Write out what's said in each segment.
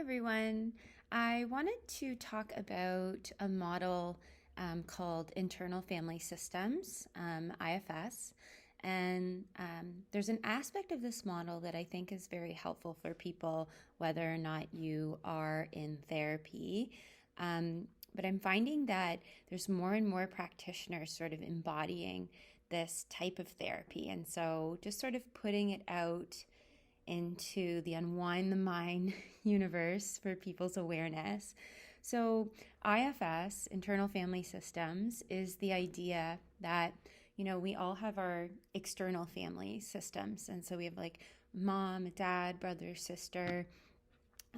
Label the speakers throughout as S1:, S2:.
S1: everyone. I wanted to talk about a model called Internal Family Systems, IFS. And there's an aspect of this model that I think is very helpful for people, whether or not you are in therapy. But I'm finding that there's more and more practitioners sort of embodying this type of therapy. And so just sort of putting it out into the Unwind the Mind universe for people's awareness. So, IFS, Internal Family Systems, is the idea that, we all have our external family systems. And so we have like mom, dad, brother, sister,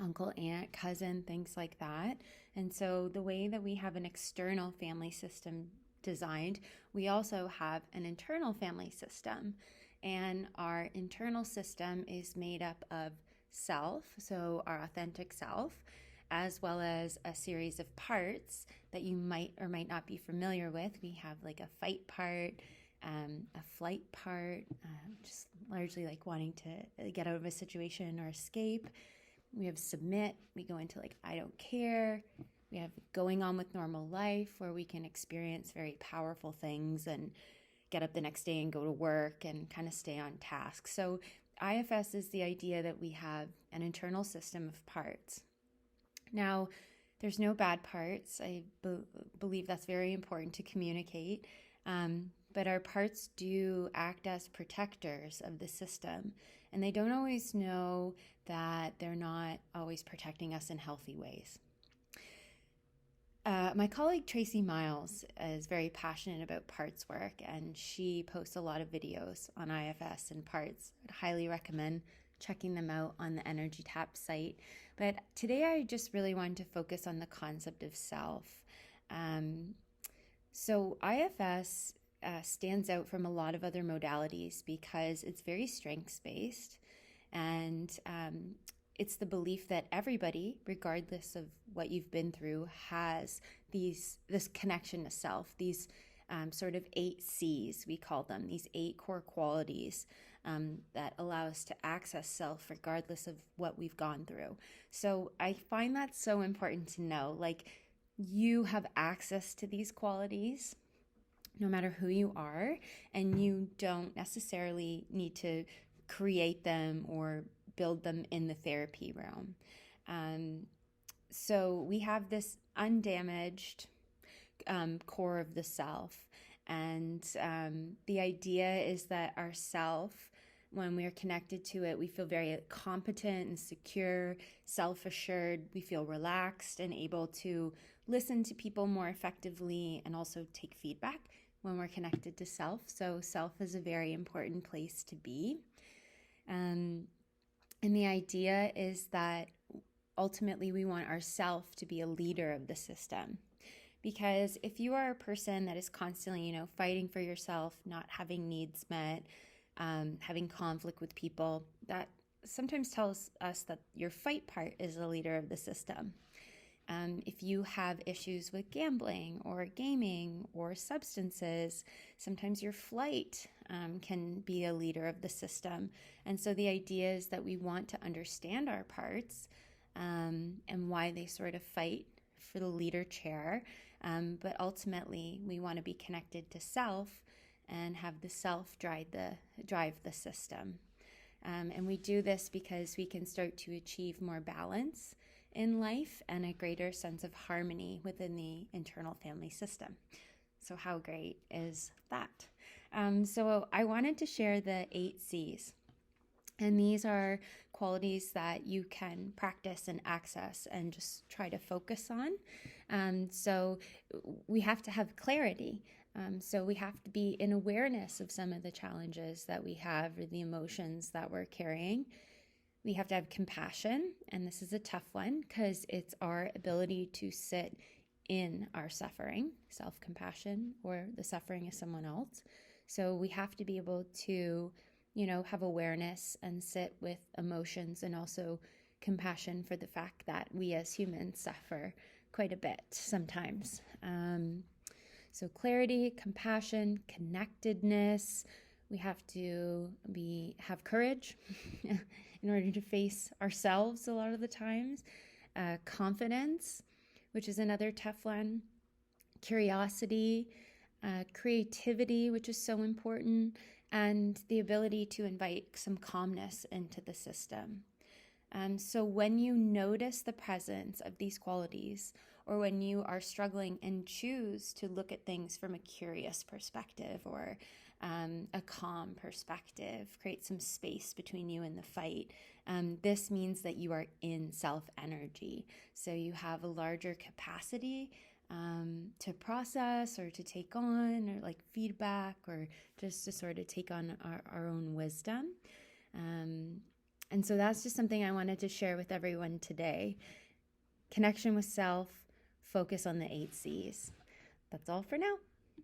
S1: uncle, aunt, cousin, things like that. And so the way that we have an external family system designed, we also have an internal family system. And our internal system is made up of self, so our authentic self, as well as a series of parts that you might or might not be familiar with. We have like a fight part, a flight part, just largely like wanting to get out of a situation or escape. We have submit, we go into like I don't care. We have going on with normal life, where we can experience very powerful things and get up the next day and go to work and kind of stay on task. So IFS is the idea that we have an internal system of parts. Now, there's no bad parts. I believe that's very important to communicate. But our parts do act as protectors of the system. And they don't always know that they're not always protecting us in healthy ways. My colleague Tracy Miles is very passionate about parts work, and she posts a lot of videos on IFS and parts. I'd highly recommend checking them out on the Energy Tap site. But today I just really wanted to focus on the concept of self. So IFS stands out from a lot of other modalities because it's very strengths-based, and it's the belief that everybody, regardless of what you've been through, has this connection to self, these sort of 8 C's, we call them, these 8 core qualities that allow us to access self regardless of what we've gone through. So I find that so important to know, like, you have access to these qualities no matter who you are, and you don't necessarily need to create them or build them in the therapy realm. So we have this undamaged core of the self. And the idea is that our self, when we're connected to it, we feel very competent and secure, self-assured. We feel relaxed and able to listen to people more effectively and also take feedback when we're connected to self. So self is a very important place to be. And the idea is that ultimately we want ourself to be a leader of the system. Because if you are a person that is constantly, fighting for yourself, not having needs met, having conflict with people, that sometimes tells us that your fight part is the leader of the system. If you have issues with gambling or gaming or substances, sometimes your flight can be a leader of the system. And so the idea is that we want to understand our parts and why they sort of fight for the leader chair. But ultimately, we want to be connected to self and have the self drive the system. And we do this because we can start to achieve more balance in life and a greater sense of harmony within the internal family system. So how great is that? So I wanted to share the 8 C's. And these are qualities that you can practice and access and just try to focus on. So we have to have clarity. So we have to be in awareness of some of the challenges that we have or the emotions that we're carrying. We have to have compassion, and this is a tough one because it's our ability to sit in our suffering, self-compassion, or the suffering of someone else. So we have to be able to, have awareness and sit with emotions and also compassion for the fact that we as humans suffer quite a bit sometimes. So clarity, compassion, connectedness. We have to have courage in order to face ourselves a lot of the times. confidence, which is another tough one, curiosity, creativity, which is so important, and the ability to invite some calmness into the system. So when you notice the presence of these qualities, or when you are struggling and choose to look at things from a curious perspective or a calm perspective, create some space between you and the fight, this means that you are in self-energy. So you have a larger capacity to process or to take on, or like feedback, or just to sort of take on our own wisdom. And so that's just something I wanted to share with everyone today. Connection with self, focus on the 8 C's. That's all for now.